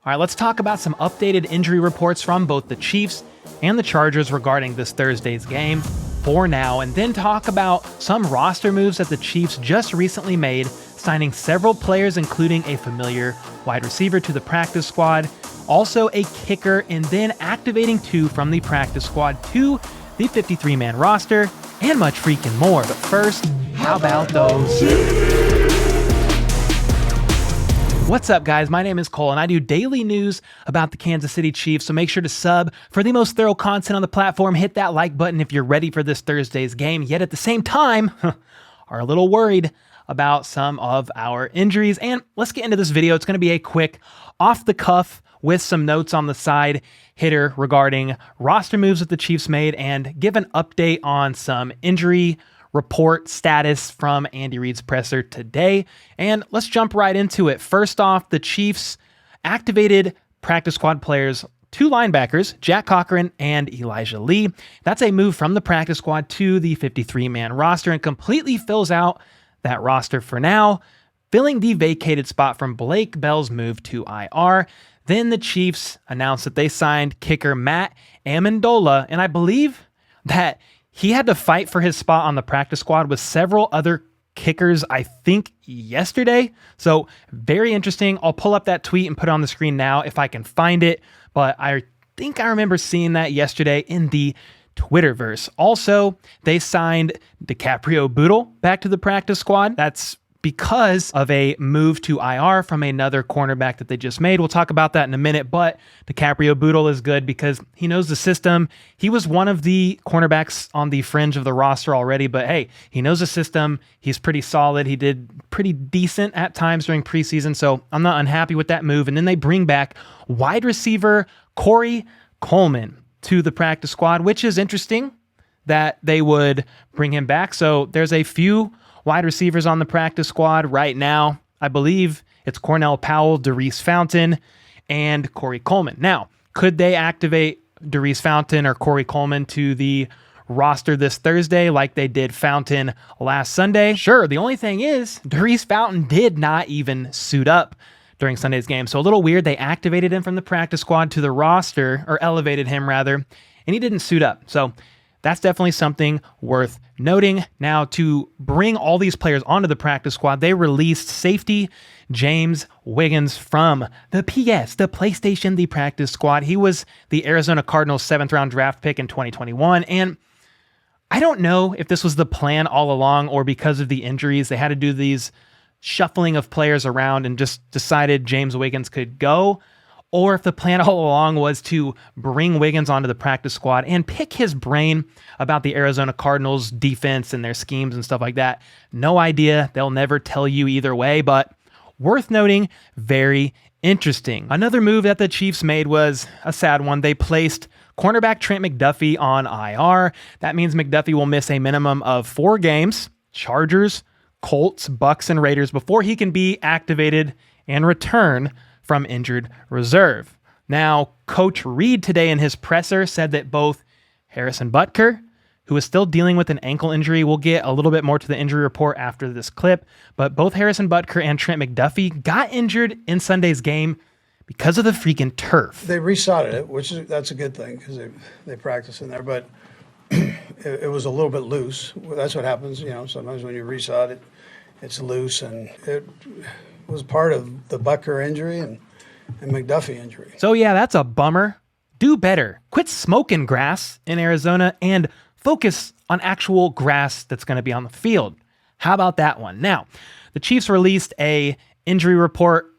All right, let's talk about some updated injury reports from both the Chiefs and the Chargers regarding this Thursday's game for now, and then talk about some roster moves that the Chiefs just recently made, signing several players, including a familiar wide receiver to the practice squad, also a kicker, and then activating 2 from the practice squad to the 53-man roster, and much freaking more. But first, how about those? What's up, guys? My name is Cole, and I do daily news about the Kansas City Chiefs, so make sure to sub for the most thorough content on the platform. Hit that like button if you're ready for this Thursday's game, yet at the same time, are a little worried about some of our injuries. And let's get into this video. It's going to be a quick off-the-cuff with some notes on the side hitter regarding roster moves that the Chiefs made and give an update on some injury report status from Andy Reid's presser today. And let's jump right into it. First off, the Chiefs activated practice squad players, 2 linebackers, Jack Cochran and Elijah Lee. That's a move from the practice squad to the 53-man roster and completely fills out that roster for now, filling the vacated spot from Blake Bell's move to IR. Then the Chiefs announced that they signed kicker Matt Amendola, and I believe that he had to fight for his spot on the practice squad with several other kickers, I think, yesterday. So very interesting. I'll pull up that tweet and put it on the screen now if I can find it. But I think I remember seeing that yesterday in the Twitterverse. Also, they signed DiCaprio Bootle back to the practice squad. That's because of a move to IR from another cornerback that they just made. We'll talk about that in a minute, but DiCaprio Bootle is good because he knows the system. He was one of the cornerbacks on the fringe of the roster already, but hey, he knows the system. He's pretty solid. He did pretty decent at times during preseason, so I'm not unhappy with that move. And then they bring back wide receiver Corey Coleman to the practice squad, which is interesting that they would bring him back. So there's a few wide receivers on the practice squad right now. I believe it's Cornell Powell, DeRuse Fountain, and Corey Coleman. Now, could they activate DeRuse Fountain or Corey Coleman to the roster this Thursday like they did Fountain last Sunday? Sure. The only thing is, DeRuse Fountain did not even suit up during Sunday's game. So a little weird. They activated him from the practice squad to the roster, or elevated him rather, and he didn't suit up. So that's definitely something worth noting. Now, to bring all these players onto the practice squad, they released safety James Wiggins from the PlayStation, the practice squad. He was the Arizona Cardinals 7th-round draft pick in 2021, and I don't know if this was the plan all along or because of the injuries, they had to do these shuffling of players around and just decided James Wiggins could go, or if the plan all along was to bring Wiggins onto the practice squad and pick his brain about the Arizona Cardinals defense and their schemes and stuff like that. No idea. They'll never tell you either way, but worth noting, very interesting. Another move that the Chiefs made was a sad one. They placed cornerback Trent McDuffie on IR. That means McDuffie will miss a minimum of 4 games, Chargers, Colts, Bucks, and Raiders, before he can be activated and return from injured reserve. Now, Coach Reid today in his presser said that both Harrison Butker, who is still dealing with an ankle injury, we'll get a little bit more to the injury report after this clip, but both Harrison Butker and Trent McDuffie got injured in Sunday's game because of the freaking turf. They resodded it, that's a good thing because they practice in there, but it was a little bit loose. That's what happens, sometimes when you resod it, it's loose, and it was part of the Butker injury and McDuffie injury. So yeah, that's a bummer. Do better. Quit smoking grass in Arizona and focus on actual grass that's going to be on the field. How about that one? Now, the Chiefs released a injury report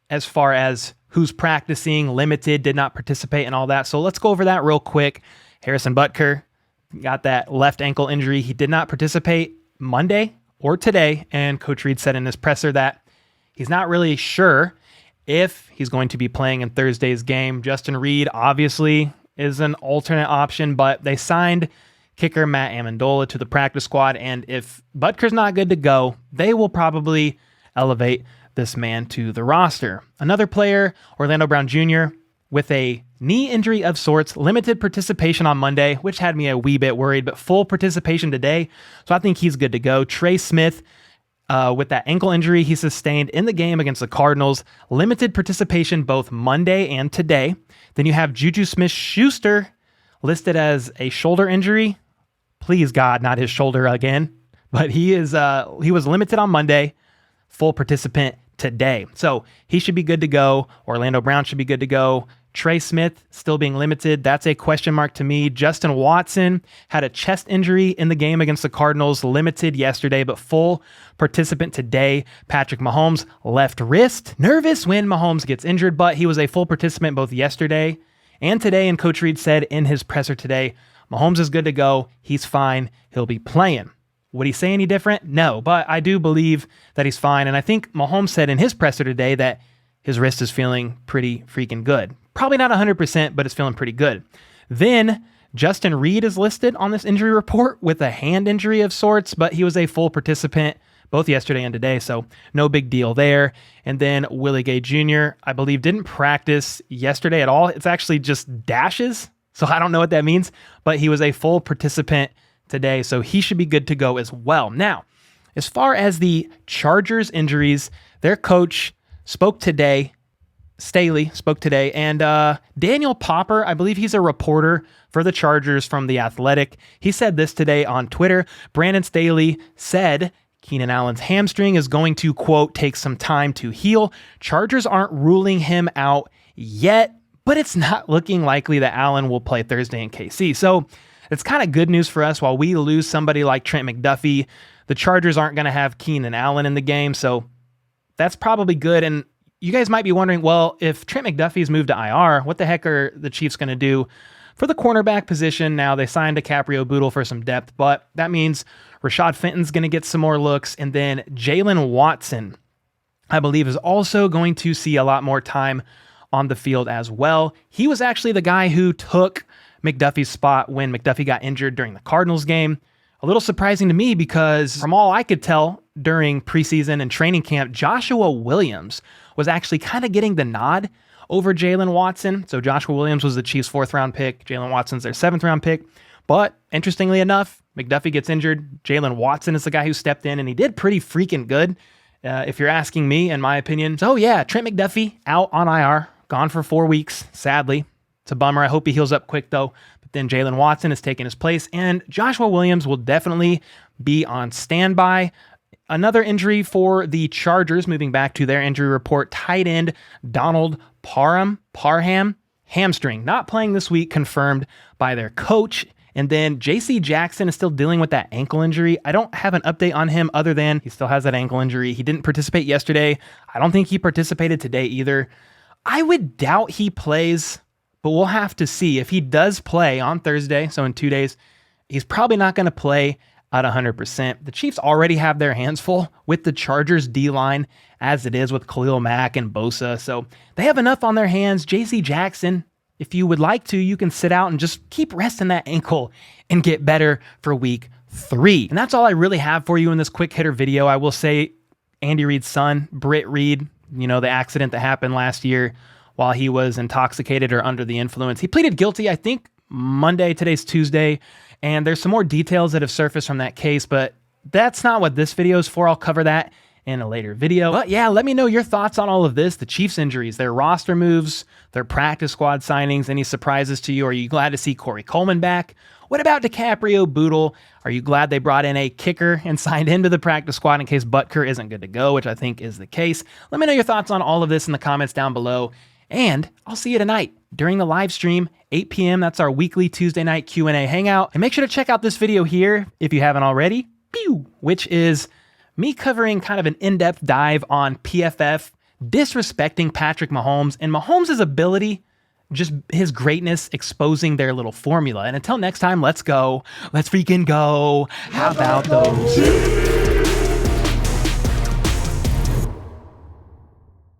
as far as who's practicing, limited, did not participate, and all that. So let's go over that real quick. Harrison Butker got that left ankle injury. He did not participate Monday or today, and Coach Reid said in his presser that he's not really sure if he's going to be playing in Thursday's game. Justin Reid obviously is an alternate option, but they signed kicker Matt Amendola to the practice squad, and if Butker's not good to go, they will probably elevate this man to the roster. Another player, Orlando Brown Jr., with a knee injury of sorts, limited participation on Monday, which had me a wee bit worried, but full participation today, so I think he's good to go. Trey Smith with that ankle injury he sustained in the game against the Cardinals. Limited participation both Monday and today. Then you have Juju Smith-Schuster listed as a shoulder injury. Please God, not his shoulder again. But he was limited on Monday, full participant today. So he should be good to go. Orlando Brown should be good to go. Trey Smith still being limited. That's a question mark to me. Justin Watson had a chest injury in the game against the Cardinals, limited yesterday, but full participant today. Patrick Mahomes, left wrist. Nervous when Mahomes gets injured, but he was a full participant both yesterday and today. And Coach Reid said in his presser today, Mahomes is good to go. He's fine. He'll be playing. Would he say any different? No, but I do believe that he's fine. And I think Mahomes said in his presser today that his wrist is feeling pretty freaking good. Probably not 100%, but it's feeling pretty good. Then Justin Reid is listed on this injury report with a hand injury of sorts, but he was a full participant both yesterday and today, so no big deal there. And then Willie Gay Jr., I believe, didn't practice yesterday at all. It's actually just dashes, so I don't know what that means, but he was a full participant today, so he should be good to go as well. Now, as far as the Chargers injuries, their coach spoke today. Staley spoke today, and Daniel Popper, I believe he's a reporter for the Chargers from The Athletic. He said this today on Twitter. Brandon Staley said Keenan Allen's hamstring is going to, quote, take some time to heal. Chargers aren't ruling him out yet, but it's not looking likely that Allen will play Thursday in KC. So it's kind of good news for us. While we lose somebody like Trent McDuffie, the Chargers aren't going to have Keenan Allen in the game, so that's probably good. And you guys might be wondering, well, if Trent McDuffie's moved to IR, what the heck are the Chiefs going to do for the cornerback position? Now, they signed DiCaprio Bootle for some depth, but that means Rashad Fenton's going to get some more looks, and then Jalen Watson, I believe, is also going to see a lot more time on the field as well. He was actually the guy who took McDuffie's spot when McDuffie got injured during the Cardinals game. A little surprising to me because from all I could tell during preseason and training camp, Joshua Williams was actually kind of getting the nod over Jalen Watson. So Joshua Williams was the Chiefs' 4th round pick. Jalen Watson's their 7th round pick. But interestingly enough, McDuffie gets injured. Jalen Watson is the guy who stepped in, and he did pretty freaking good, if you're asking me, in my opinion. So yeah, Trent McDuffie out on IR, gone for 4 weeks, sadly. It's a bummer. I hope he heals up quick, though. But then Jalen Watson is taking his place, and Joshua Williams will definitely be on standby. Another injury for the Chargers, moving back to their injury report, tight end Donald Parham, hamstring, not playing this week, confirmed by their coach. And then J.C. Jackson is still dealing with that ankle injury. I don't have an update on him other than he still has that ankle injury. He didn't participate yesterday. I don't think he participated today either. I would doubt he plays, but we'll have to see. If he does play on Thursday, so in 2 days, he's probably not going to play at 100%. The Chiefs already have their hands full with the Chargers D-line as it is with Khalil Mack and Bosa. So they have enough on their hands. J.C. Jackson, if you would like to, you can sit out and just keep resting that ankle and get better for week 3. And that's all I really have for you in this quick hitter video. I will say Andy Reid's son, Britt Reid, the accident that happened last year while he was intoxicated or under the influence. He pleaded guilty, I think, Monday. Today's Tuesday. And there's some more details that have surfaced from that case, but that's not what this video is for. I'll cover that in a later video. But yeah, let me know your thoughts on all of this, the Chiefs injuries, their roster moves, their practice squad signings, any surprises to you? Are you glad to see Corey Coleman back? What about DiCaprio Bootle? Are you glad they brought in a kicker and signed into the practice squad in case Butker isn't good to go, which I think is the case? Let me know your thoughts on all of this in the comments down below. And I'll see you tonight during the live stream, 8 p.m. That's our weekly Tuesday night Q&A hangout. And make sure to check out this video here if you haven't already, which is me covering kind of an in-depth dive on PFF disrespecting Patrick Mahomes and Mahomes' ability, just his greatness, exposing their little formula. And until next time, let's go. Let's freaking go. How about those?